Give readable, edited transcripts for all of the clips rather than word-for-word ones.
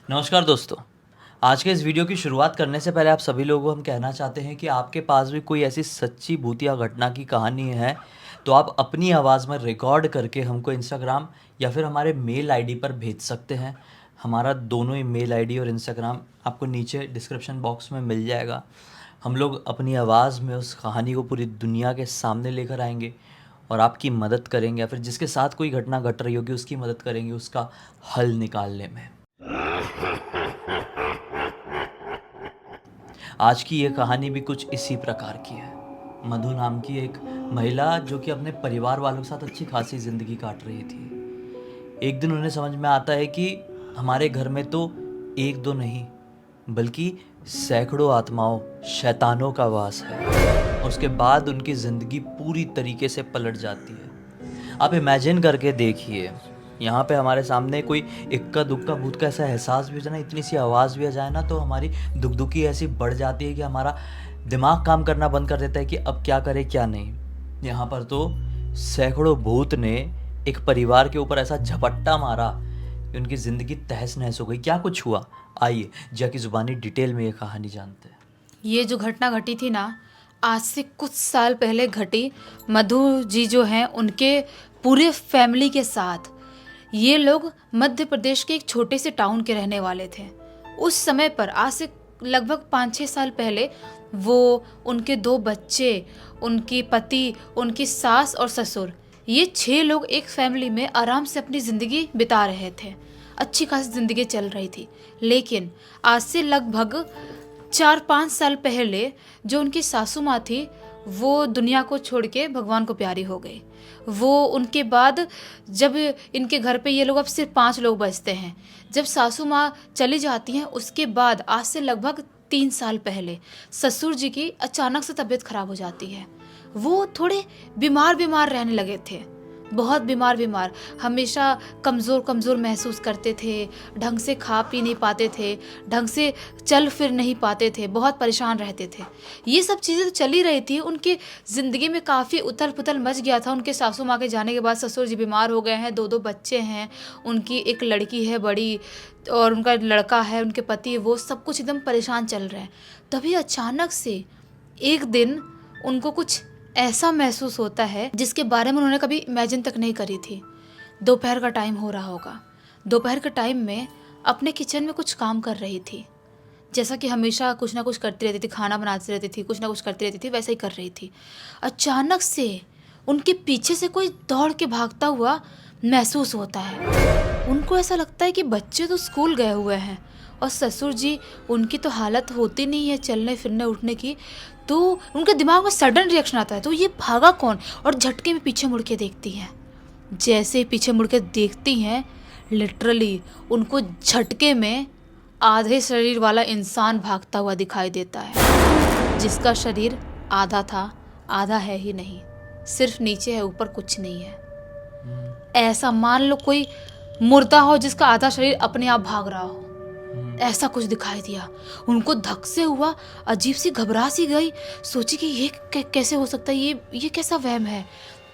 नमस्कार दोस्तों। आज के इस वीडियो की शुरुआत करने से पहले आप सभी लोगों को हम कहना चाहते हैं कि आपके पास भी कोई ऐसी सच्ची भूतिया घटना की कहानी है तो आप अपनी आवाज़ में रिकॉर्ड करके हमको इंस्टाग्राम या फिर हमारे मेल आईडी पर भेज सकते हैं। हमारा दोनों ही मेल आईडी और इंस्टाग्राम आपको नीचे डिस्क्रिप्शन बॉक्स में मिल जाएगा। हम लोग अपनी आवाज़ में उस कहानी को पूरी दुनिया के सामने लेकर आएंगे और आपकी मदद करेंगे या फिर जिसके साथ कोई घटना घट रही होगी उसकी मदद करेंगे उसका हल निकालने में। आज की ये कहानी भी कुछ इसी प्रकार की है। मधु नाम की एक महिला जो कि अपने परिवार वालों के साथ अच्छी खासी ज़िंदगी काट रही थी। एक दिन उन्हें समझ में आता है कि हमारे घर में तो एक दो नहीं बल्कि सैकड़ों आत्माओं शैतानों का वास है। और उसके बाद उनकी ज़िंदगी पूरी तरीके से पलट जाती है। आप इमेजिन करके देखिए, यहाँ पे हमारे सामने कोई इक्का दुक्का भूत का ऐसा एहसास भी हो जाए ना, इतनी सी आवाज़ भी आ जाए ना, तो हमारी दुखदुखी ऐसी बढ़ जाती है कि हमारा दिमाग काम करना बंद कर देता है कि अब क्या करें क्या नहीं। यहाँ पर तो सैकड़ों भूत ने एक परिवार के ऊपर ऐसा झपट्टा मारा कि उनकी ज़िंदगी तहस नहस हो गई। क्या कुछ हुआ, आइए जया की ज़ुबानी डिटेल में ये कहानी जानते हैं। ये जो घटना घटी थी ना, आज से कुछ साल पहले घटी। मधु जी जो हैं उनके पूरे फैमिली के साथ। ये लोग मध्य प्रदेश के एक छोटे से टाउन के रहने वाले थे। उस समय पर आज से लगभग 5-6 साल पहले वो, उनके 2 बच्चे, उनकी पति, उनकी सास और ससुर, ये 6 लोग एक फैमिली में आराम से अपनी ज़िंदगी बिता रहे थे। अच्छी खासी ज़िंदगी चल रही थी। लेकिन आज से लगभग 4-5 साल पहले जो उनकी सासू माँ थी वो दुनिया को छोड़ के भगवान को प्यारी हो गई। वो उनके बाद जब इनके घर पे ये लोग अब सिर्फ 5 लोग बचते हैं। जब सासू माँ चली जाती हैं उसके बाद आज से लगभग 3 साल पहले ससुर जी की अचानक से तबीयत खराब हो जाती है। वो थोड़े बीमार बीमार रहने लगे थे, बहुत बीमार, हमेशा कमज़ोर महसूस करते थे, ढंग से खा पी नहीं पाते थे, ढंग से चल फिर नहीं पाते थे, बहुत परेशान रहते थे। ये सब चीज़ें तो चली रही थी। उनकी ज़िंदगी में काफ़ी उथल-पुथल मच गया था। उनके सासू माँ के जाने के बाद ससुर जी बीमार हो गए हैं, 2-2 बच्चे हैं, उनकी एक लड़की है बड़ी और उनका लड़का है, उनके पति, वो सब कुछ एकदम परेशान चल रहे हैं। तभी अचानक से एक दिन उनको कुछ ऐसा महसूस होता है जिसके बारे में उन्होंने कभी इमेजिन तक नहीं करी थी। दोपहर का टाइम हो रहा होगा। दोपहर के टाइम में अपने किचन में कुछ काम कर रही थी। जैसा कि हमेशा कुछ ना कुछ करती रहती थी, खाना बनाती रहती थी, कुछ ना कुछ करती रहती थी, वैसा ही कर रही थी। अचानक से उनके पीछे से कोई दौड़ के भागता हुआ महसूस होता है। उनको ऐसा लगता है कि बच्चे तो स्कूल गए हुए हैं और ससुर जी, उनकी तो हालत होती नहीं है चलने फिरने उठने की। तो उनके दिमाग में सडन रिएक्शन आता है, तो ये भागा कौन, और झटके में पीछे मुड़ के देखती हैं। जैसे ही पीछे मुड़ के देखती हैं, लिटरली उनको झटके में आधे शरीर वाला इंसान भागता हुआ दिखाई देता है, जिसका शरीर आधा था, आधा है ही नहीं, सिर्फ नीचे है, ऊपर कुछ नहीं है। ऐसा मान लो कोई मुर्दा हो जिसका आधा शरीर अपने आप भाग रहा हो, ऐसा कुछ दिखाई दिया। उनको धक से हुआ, अजीब सी घबरा सी गई। सोची कि ये कैसे हो सकता है, ये कैसा वहम है,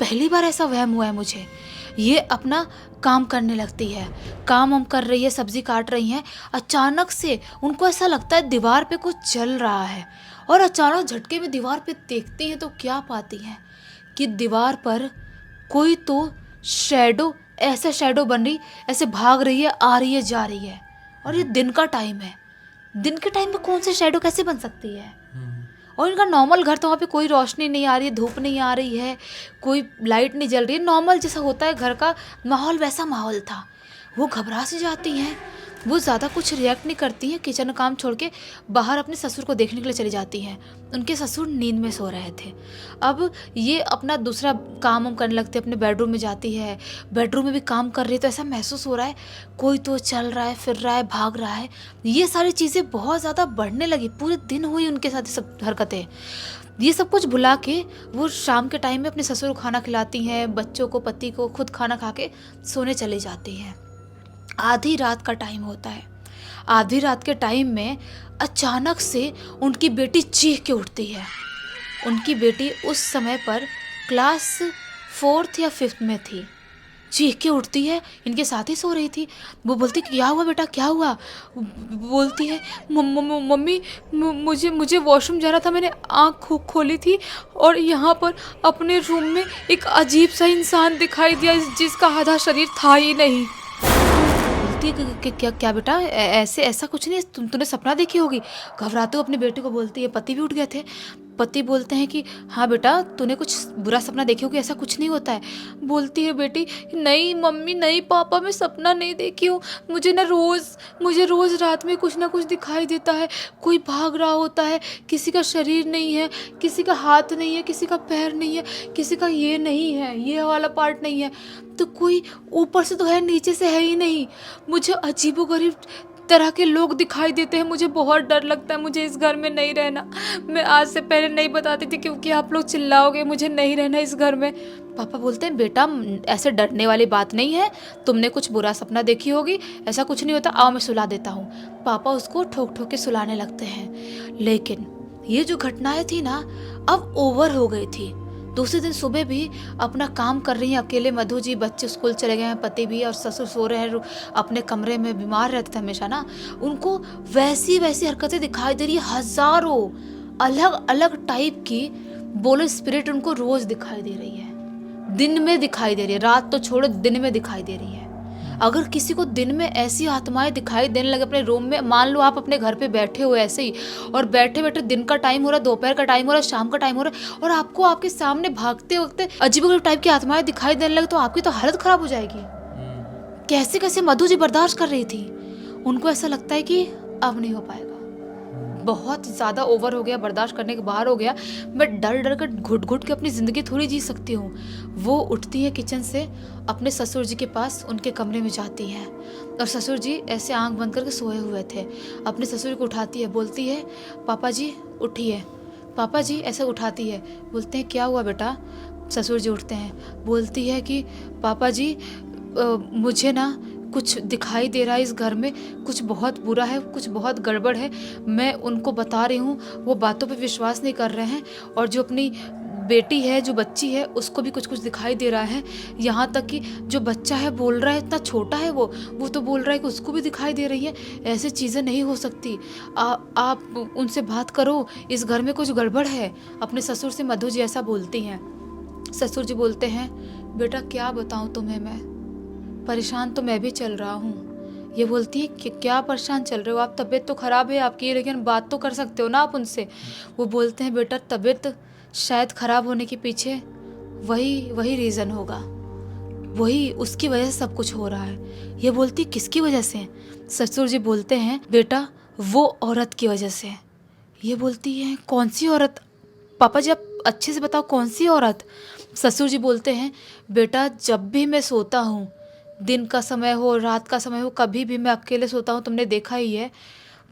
पहली बार ऐसा वहम हुआ है मुझे। ये अपना काम करने लगती है, काम हम कर रही है, सब्जी काट रही हैं। अचानक से उनको ऐसा लगता है दीवार पे कुछ चल रहा है, और अचानक झटके में दीवार पे देखती हैं तो क्या पाती हैं कि दीवार पर कोई तो शैडो, ऐसे शैडो बन रही, ऐसे भाग रही है, आ रही है, जा रही है। और ये दिन का टाइम है। दिन के टाइम में कौन से शैडो कैसे बन सकती है? और इनका नॉर्मल घर, तो वहाँ पे कोई रोशनी नहीं आ रही है, धूप नहीं आ रही है, कोई लाइट नहीं जल रही है, नॉर्मल जैसा होता है घर का माहौल, वैसा माहौल था। वो घबरा सी जाती हैं। वो ज़्यादा कुछ रिएक्ट नहीं करती हैं, किचन का काम छोड़ के बाहर अपने ससुर को देखने के लिए चली जाती हैं। उनके ससुर नींद में सो रहे थे। अब ये अपना दूसरा काम हम करने लगते, अपने बेडरूम में जाती है, बेडरूम में भी काम कर रही है। तो ऐसा महसूस हो रहा है कोई तो चल रहा है, फिर रहा है, भाग रहा है। ये सारी चीज़ें बहुत ज़्यादा बढ़ने लगी। पूरे दिन हुई उनके साथ सब हरकतें। ये सब कुछ भुला के वो शाम के टाइम में अपने ससुर को खाना खिलाती हैं, बच्चों को, पति को, खुद खाना खा के सोने चली जाती हैं। आधी रात का टाइम होता है। आधी रात के टाइम में अचानक से उनकी बेटी चीख के उठती है। उनकी बेटी उस समय पर क्लास 4th या 5th में थी। चीख के उठती है, इनके साथ ही सो रही थी। वो बोलती क्या हुआ बेटा, क्या हुआ? बोलती है मम्मी मुझे मुझे वॉशरूम जाना था, मैंने आँख खोली थी और यहाँ पर अपने रूम में एक अजीब सा इंसान दिखाई दिया जिसका आधा शरीर था ही नहीं। बोलती है क्या क्या बेटा, ऐसे ऐसा कुछ नहीं, तूने सपना देखी होगी। घबराते हुए अपने बेटे को बोलती है, पति भी उठ गए थे। पति बोलते हैं कि हाँ बेटा, तूने कुछ बुरा सपना देखी होगी, ऐसा कुछ नहीं होता है। बोलती है बेटी, नहीं मम्मी, नहीं पापा, मैं सपना नहीं देखी हूँ। मुझे रोज़ रात में कुछ ना कुछ दिखाई देता है। कोई भाग रहा होता है, किसी का शरीर नहीं है, किसी का हाथ नहीं है, किसी का पैर नहीं है, किसी का ये नहीं है, ये वाला पार्ट नहीं है, तो कोई ऊपर से तो है, नीचे से है ही नहीं। मुझे अजीबोगरीब तरह के लोग दिखाई देते हैं, मुझे बहुत डर लगता है, मुझे इस घर में नहीं रहना। मैं आज से पहले नहीं बताती थी क्योंकि आप लोग चिल्लाओगे, मुझे नहीं रहना इस घर में। पापा बोलते हैं बेटा, ऐसे डरने वाली बात नहीं है, तुमने कुछ बुरा सपना देखी होगी, ऐसा कुछ नहीं होता, आओ मैं सुला देता हूँ। पापा उसको ठोक ठोक के सुलाने लगते हैं। लेकिन ये जो घटनाएं थी ना, अब ओवर हो गई थी। दूसरे दिन सुबह भी अपना काम कर रही हैं अकेले मधु जी, बच्चे स्कूल चले गए हैं, पति भी, और ससुर सो रहे हैं अपने कमरे में, बीमार रहते थे हमेशा ना। उनको वैसी वैसी हरकतें दिखाई दे रही है, हजारों अलग अलग टाइप की बोलो स्पिरिट उनको रोज दिखाई दे रही है, दिन में दिखाई दे रही है, रात तो छोड़ो दिन में दिखाई दे रही है। अगर किसी को दिन में ऐसी आत्माएं दिखाई देने लगे अपने रूम में, मान लो आप अपने घर पे बैठे हो ऐसे ही, और बैठे बैठे दिन का टाइम हो रहा है, दोपहर का टाइम हो रहा है, शाम का टाइम हो रहा है, और आपको आपके सामने भागते वक्त अजीब टाइप की आत्माएं दिखाई देने लगे, तो आपकी तो हालत खराब हो जाएगी। कैसे कैसे मधु जी बर्दाश्त कर रही थी। उनको ऐसा लगता है कि अब नहीं हो पाएगा, बहुत ज़्यादा ओवर हो गया, बर्दाश्त करने के बाहर हो गया, मैं डर डर कर घुट घुट के अपनी ज़िंदगी थोड़ी जी सकती हूँ। वो उठती है किचन से, अपने ससुर जी के पास उनके कमरे में जाती है, और ससुर जी ऐसे आंख बंद करके सोए हुए थे। अपने ससुर को उठाती है, बोलती है पापा जी उठिए, पापा जी, ऐसे उठाती है। बोलते हैं क्या हुआ बेटा? ससुर जी उठते हैं, बोलती है कि पापा जी मुझे ना कुछ दिखाई दे रहा है, इस घर में कुछ बहुत बुरा है, कुछ बहुत गड़बड़ है। मैं उनको बता रही हूँ, वो बातों पे विश्वास नहीं कर रहे हैं, और जो अपनी बेटी है, जो बच्ची है, उसको भी कुछ कुछ दिखाई दे रहा है। यहाँ तक कि जो बच्चा है बोल रहा है, इतना छोटा है वो तो बोल रहा है कि उसको भी दिखाई दे रही है। ऐसी चीज़ें नहीं हो सकती, आप उनसे बात करो, इस घर में कुछ गड़बड़ है। अपने ससुर से मधु जी ऐसा बोलती हैं। ससुर जी बोलते हैं बेटा क्या बताऊँ तुम्हें, मैं परेशान तो मैं भी चल रहा हूँ। ये बोलती है कि क्या परेशान चल रहे हो आप, तबीयत तो ख़राब है आपकी, लेकिन बात तो कर सकते हो ना आप उनसे। वो बोलते हैं बेटा तबीयत शायद ख़राब होने के पीछे वही रीज़न होगा, वही उसकी वजह से सब कुछ हो रहा है। ये बोलती किसकी वजह से? ससुर जी बोलते हैं बेटा वो औरत की वजह से। ये बोलती है कौन सी औरत? पापा जी आप अच्छे से बताओ कौन सी औरत? ससुर जी बोलते हैं बेटा जब भी मैं सोता हूँ, दिन का समय हो रात का समय हो, कभी भी मैं अकेले सोता हूँ, तुमने देखा ही है,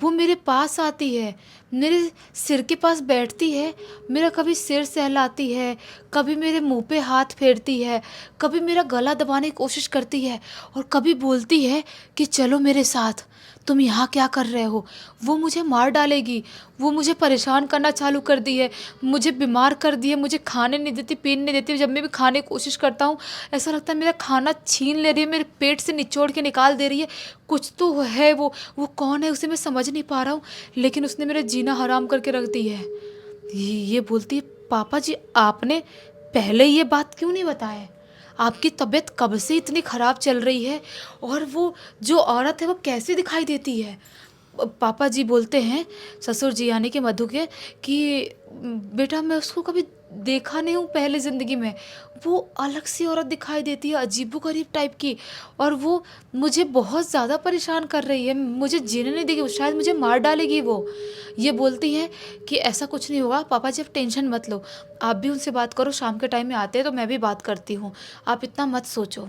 वो मेरे पास आती है, मेरे सिर के पास बैठती है, मेरा कभी सिर सहलाती है, कभी मेरे मुंह पे हाथ फेरती है, कभी मेरा गला दबाने की कोशिश करती है, और कभी बोलती है कि चलो मेरे साथ, तुम यहाँ क्या कर रहे हो? वो मुझे मार डालेगी, वो मुझे परेशान करना चालू कर दी है, मुझे बीमार कर दी है, मुझे खाने नहीं देती, पीने नहीं देती। जब मैं भी खाने की कोशिश करता हूँ ऐसा लगता है मेरा खाना छीन ले रही है, मेरे पेट से निचोड़ के निकाल दे रही है। कुछ तो है वो कौन है उसे मैं समझ नहीं पा रहा हूँ, लेकिन उसने मेरा जीना हराम करके रख दी है। ये बोलती है पापा जी आपने पहले ये बात क्यों नहीं बताया? आपकी तबीयत कब से इतनी ख़राब चल रही है, और वो जो औरत है वो कैसे दिखाई देती है? पापा जी बोलते हैं, ससुर जी यानी कि मधु के, कि बेटा मैं उसको कभी देखा नहीं हूँ पहले ज़िंदगी में, वो अलग सी औरत दिखाई देती है, अजीबोगरीब टाइप की, और वो मुझे बहुत ज़्यादा परेशान कर रही है, मुझे जीने नहीं देगी, शायद मुझे मार डालेगी वो। ये बोलती है कि ऐसा कुछ नहीं होगा पापा जी, आप टेंशन मत लो, आप भी उनसे बात करो, शाम के टाइम में आते हैं तो मैं भी बात करती हूँ, आप इतना मत सोचो।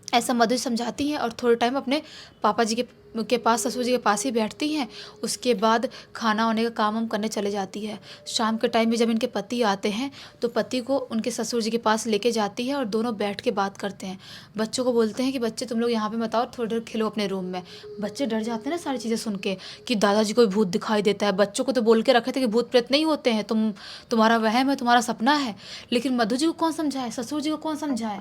ऐसा मधु समझाती हैं, और थोड़े टाइम अपने पापा जी के के पास, ससुर जी के पास ही बैठती हैं। उसके बाद खाना वाने का काम हम करने चले जाती है। शाम के टाइम में जब इनके पति आते हैं तो पति को उनके ससुर जी के पास लेके जाती है और दोनों बैठ के बात करते हैं। बच्चों को बोलते हैं कि बच्चे तुम लोग यहाँ पे मत आओ, थोड़ी देर खेलो अपने रूम में। बच्चे डर जाते हैं ना सारी चीज़ें सुन के कि दादाजी को भूत दिखाई देता है। बच्चों को तो बोल के रखे थे कि भूत प्रेत नहीं होते हैं, तुम्हारा वहम है, तुम्हारा सपना है। लेकिन मधु जी को कौन समझाए, ससुर जी को कौन समझाए।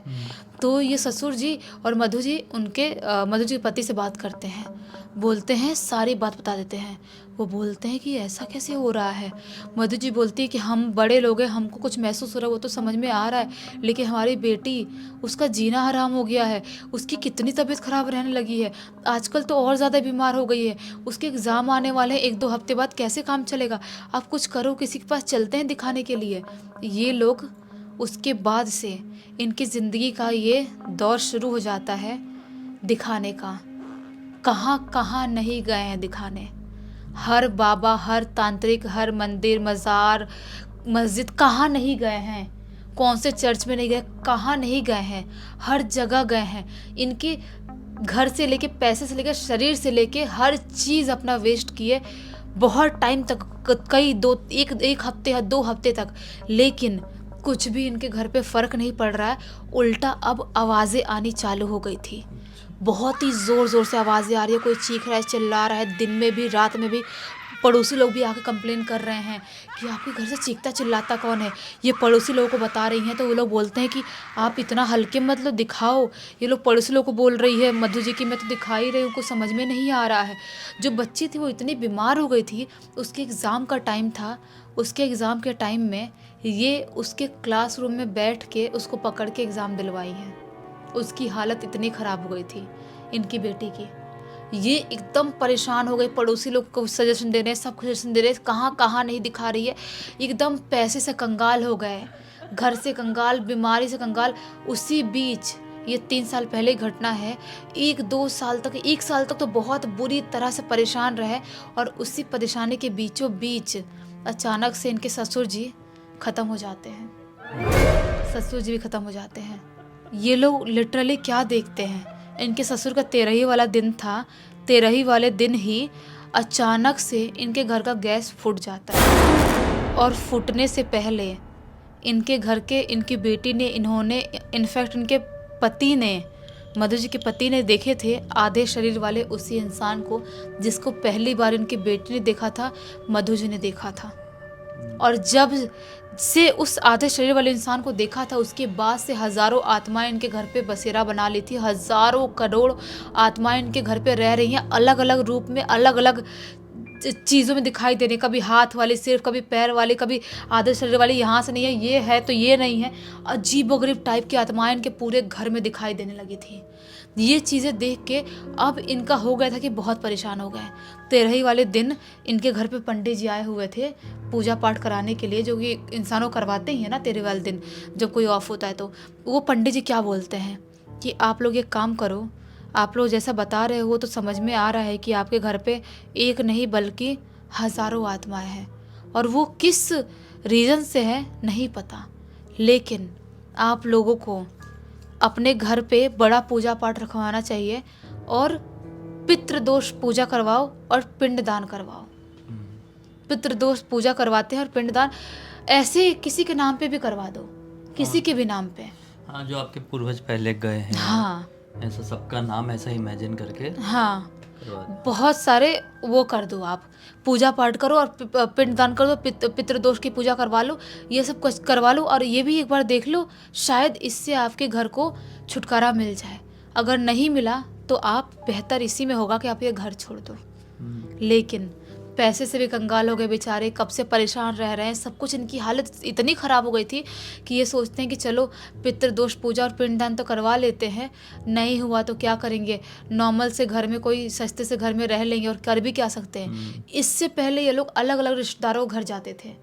तो ये ससुर जी और मधु जी मधु जी के पति से बात करते हैं, बोलते हैं, सारी बात बता देते हैं। वो बोलते हैं कि ऐसा कैसे हो रहा है। मधु जी बोलती है कि हम बड़े लोग हैं, हमको कुछ महसूस हो रहा है, वो तो समझ में आ रहा है, लेकिन हमारी बेटी, उसका जीना हराम हो गया है। उसकी कितनी तबीयत खराब रहने लगी है, आजकल तो और ज़्यादा बीमार हो गई है। उसके एग्ज़ाम आने वाले हैं 1-2 हफ्ते बाद, कैसे काम चलेगा। आप कुछ करो, किसी के पास चलते हैं दिखाने के लिए। ये लोग, उसके बाद से इनकी ज़िंदगी का ये दौर शुरू हो जाता है दिखाने का। कहाँ कहाँ नहीं गए हैं दिखाने। हर बाबा, हर तांत्रिक, हर मंदिर, मज़ार, मस्जिद, कहाँ नहीं गए हैं। कौन से चर्च में नहीं गए, कहाँ नहीं गए हैं, हर जगह गए हैं। इनके घर से लेके, पैसे से लेके, शरीर से लेके हर चीज़ अपना वेस्ट किए बहुत टाइम तक, कई एक हफ्ते या 2 हफ्ते तक। लेकिन कुछ भी इनके घर पे फ़र्क नहीं पड़ रहा है। उल्टा अब आवाज़ें आनी चालू हो गई थी। बहुत ही ज़ोर ज़ोर से आवाज़ें आ रही है, कोई चीख रहा है, चिल्ला रहा है, दिन में भी रात में भी। पड़ोसी लोग भी आके कंप्लेन कर रहे हैं कि आपके घर से चीखता चिल्लाता कौन है। ये पड़ोसी लोगों को बता रही हैं तो वो लोग बोलते हैं कि आप इतना हल्के मत लो, दिखाओ। ये लोग पड़ोसी लोगों को बोल रही है मधु जी की मैं तो दिखा ही रही हूँ, को समझ में नहीं आ रहा है। जो बच्ची थी वो इतनी बीमार हो गई थी, उसके एग्ज़ाम का टाइम था। उसके एग्ज़ाम के टाइम में ये उसके क्लासरूम में बैठ के उसको पकड़ के एग्ज़ाम दिलवाई है। उसकी हालत इतनी ख़राब हो गई थी इनकी बेटी की। ये एकदम परेशान हो गई। पड़ोसी लोग को सजेशन दे रहे हैं, सब सजेशन दे रहे हैं, कहाँ कहाँ नहीं दिखा रही है। एकदम पैसे से कंगाल हो गए, घर से कंगाल, बीमारी से कंगाल। उसी बीच ये 3 साल पहले की घटना है। 1 साल तक तो बहुत बुरी तरह से परेशान रहे और उसी परेशानी के बीचों बीच अचानक से इनके ससुर जी ख़त्म हो जाते हैं। ससुर जी भी ख़त्म हो जाते हैं। ये लोग लिटरली क्या देखते हैं। इनके ससुर का 13ही वाला दिन था। 13ही वाले दिन ही अचानक से इनके घर का गैस फूट जाता है और फूटने से पहले इनके घर के, इनकी बेटी ने, इनफैक्ट इनके पति ने, मधु जी के पति ने देखे थे आधे शरीर वाले उसी इंसान को जिसको पहली बार इनकी बेटी ने देखा था, मधु जी ने देखा था। और जब से उस आधे शरीर वाले इंसान को देखा था, उसके बाद से हज़ारों आत्माएं इनके घर पे बसेरा बना ली थी। हज़ारों करोड़ आत्माएं इनके घर पे रह रही हैं, अलग अलग रूप में, अलग अलग चीज़ों में दिखाई दे रही। कभी हाथ वाली सिर्फ, कभी पैर वाली, कभी आधे शरीर वाली, यहाँ से नहीं है, ये है तो ये नहीं है। अजीबोगरीब टाइप की आत्माएं इनके पूरे घर में दिखाई देने लगी थी। ये चीज़ें देख के अब इनका हो गया था कि बहुत परेशान हो गए। 13ही वाले दिन इनके घर पे पंडित जी आए हुए थे पूजा पाठ कराने के लिए, जो कि इंसानों करवाते ही है ना 13 वाले दिन जब कोई ऑफ होता है। तो वो पंडित जी क्या बोलते हैं कि आप लोग एक काम करो, आप लोग जैसा बता रहे हो तो समझ में आ रहा है कि आपके घर पे एक नहीं बल्कि हज़ारों आत्माएं हैं, और वो किस रीज़न से है नहीं पता, लेकिन आप लोगों को अपने घर पे बड़ा पूजा पाठ रखवाना चाहिए और पितृदोष पूजा करवाओ और पिंडदान करवाओ। पितृदोष पूजा करवाते हैं और पिंडदान ऐसे किसी के नाम पे भी करवा दो, किसी के भी नाम पे। हाँ, जो आपके पूर्वज पहले गए हैं। हाँ, ऐसा सबका नाम ऐसा इमेजिन करके हाँ, करवा दो। बहुत सारे वो कर दो, आप पूजा पाठ करो और पिंडदान कर दो, पितृदोष की पूजा करवा लो, ये सब कुछ करवा लो। और ये भी एक बार देख लो, शायद इससे आपके घर को छुटकारा मिल जाए। अगर नहीं मिला तो आप, बेहतर इसी में होगा कि आप ये घर छोड़ दो। लेकिन पैसे से भी कंगाल हो गए बेचारे, कब से परेशान रह रहे हैं। सब कुछ, इनकी हालत इतनी ख़राब हो गई थी कि ये सोचते हैं कि चलो पितृदोष पूजा और पिंडदान तो करवा लेते हैं, नहीं हुआ तो क्या करेंगे, नॉर्मल से घर में कोई सस्ते से घर में रह लेंगे, और कर भी क्या सकते हैं। इससे पहले ये लोग अलग अलग रिश्तेदारों के घर जाते थे,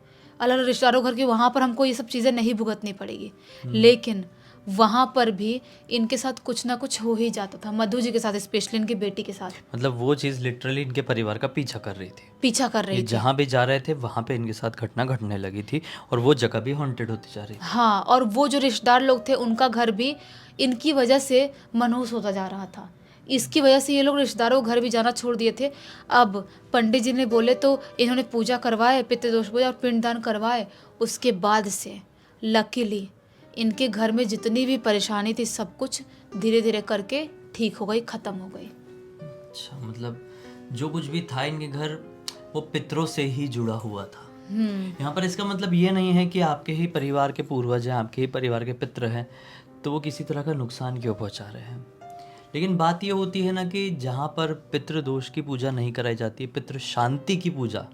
अलग अलग रिश्तेदारों के घर के, वहाँ पर हमको ये सब चीज़ें नहीं भुगतनी पड़ेगी। लेकिन वहाँ पर भी इनके साथ कुछ ना कुछ हो ही जाता था, मधु जी के साथ, स्पेशली इनकी बेटी के साथ। मतलब वो चीज़ लिटरली इनके परिवार का पीछा कर रही थी, पीछा कर रही ये थी। जहाँ भी जा रहे थे वहाँ पे इनके साथ घटना घटने लगी थी, और वो जगह भी हॉन्टेड होती जा रही थी। हाँ, और वो जो रिश्तेदार लोग थे उनका घर भी इनकी वजह से मनहूस होता जा रहा था। इसकी वजह से ये लोग रिश्तेदारों के घर भी जाना छोड़ दिए थे। अब पंडित जी ने बोले तो इन्होंने पूजा करवाए, पितृदोष पूजा और पिंडदान करवाए। उसके बाद से लकीली इनके घर में जितनी भी परेशानी थी सब कुछ धीरे धीरे करके ठीक हो गई, ख़त्म हो गई। अच्छा, मतलब जो कुछ भी था इनके घर वो पितरों से ही जुड़ा हुआ था। यहाँ पर इसका मतलब ये नहीं है कि आपके ही परिवार के पूर्वज हैं, आपके ही परिवार के पितृ हैं, तो वो किसी तरह का नुकसान क्यों पहुँचा रहे हैं। लेकिन बात ये होती है ना कि जहाँ पर पितृ दोष की पूजा नहीं कराई जाती है, पितृ शांति की पूजा,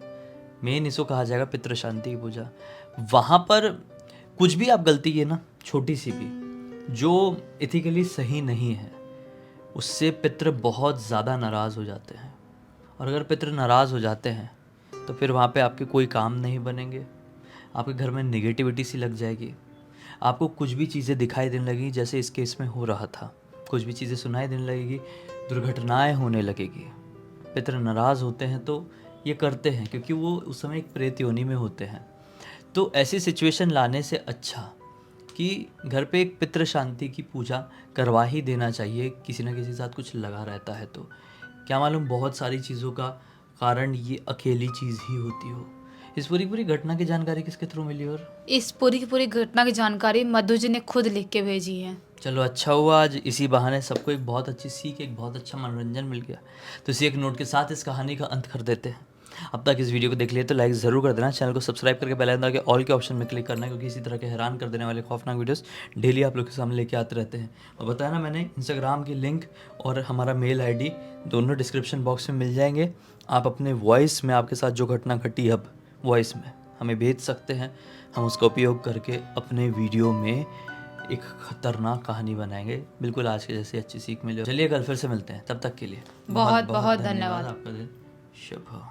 मेन इसको कहा जाएगा पितृ शांति की पूजा, वहाँ पर कुछ भी आप गलती किए ना, छोटी सी भी, जो एथिकली सही नहीं है, उससे पितृ बहुत ज़्यादा नाराज़ हो जाते हैं। और अगर पितृ नाराज़ हो जाते हैं तो फिर वहाँ पे आपके कोई काम नहीं बनेंगे, आपके घर में नेगेटिविटी सी लग जाएगी, आपको कुछ भी चीज़ें दिखाई देने लगेगी जैसे इस केस में हो रहा था, कुछ भी चीज़ें सुनाई देने लगेगी, दुर्घटनाएं होने लगेगी। पितृ नाराज़ होते हैं तो ये करते हैं क्योंकि वो उस समय एक प्रेत योनि में होते हैं। तो ऐसी सिचुएशन लाने से अच्छा कि घर पे एक पितृ शांति की पूजा करवा ही देना चाहिए। किसी न किसी के साथ कुछ लगा रहता है तो क्या मालूम बहुत सारी चीज़ों का कारण ये अकेली चीज़ ही होती हो। इस पूरी घटना की जानकारी किसके थ्रू मिली? और इस पूरी की पूरी घटना की जानकारी मधु जी ने खुद लिख के भेजी है। चलो अच्छा हुआ, आज इसी बहाने सबको एक बहुत अच्छी सीख, एक बहुत अच्छा मनोरंजन मिल गया। तो इसी एक नोट के साथ इस कहानी का अंत कर देते हैं। अब तक इस वीडियो को देख लिया तो लाइक ज़रूर कर देना, चैनल को सब्सक्राइब करके बेल आइकन दबा के ऑल के ऑप्शन में क्लिक करना, क्योंकि इसी तरह के हैरान कर देने वाले खौफनाक वीडियोस डेली आप लोग के सामने लेके आते रहते हैं। और बताया ना मैंने, इंस्टाग्राम की लिंक और हमारा मेल आईडी दोनों डिस्क्रिप्शन बॉक्स में मिल जाएंगे। आप अपने वॉइस में आपके साथ जो घटना घटी अब वॉइस में हमें भेज सकते हैं, हम उसका उपयोग करके अपने वीडियो में एक खतरनाक कहानी बनाएंगे, बिल्कुल आज के जैसे अच्छी सीख मिले। चलिए कल फिर से मिलते हैं, तब तक के लिए बहुत बहुत धन्यवाद। आपका दिन शुभ हो।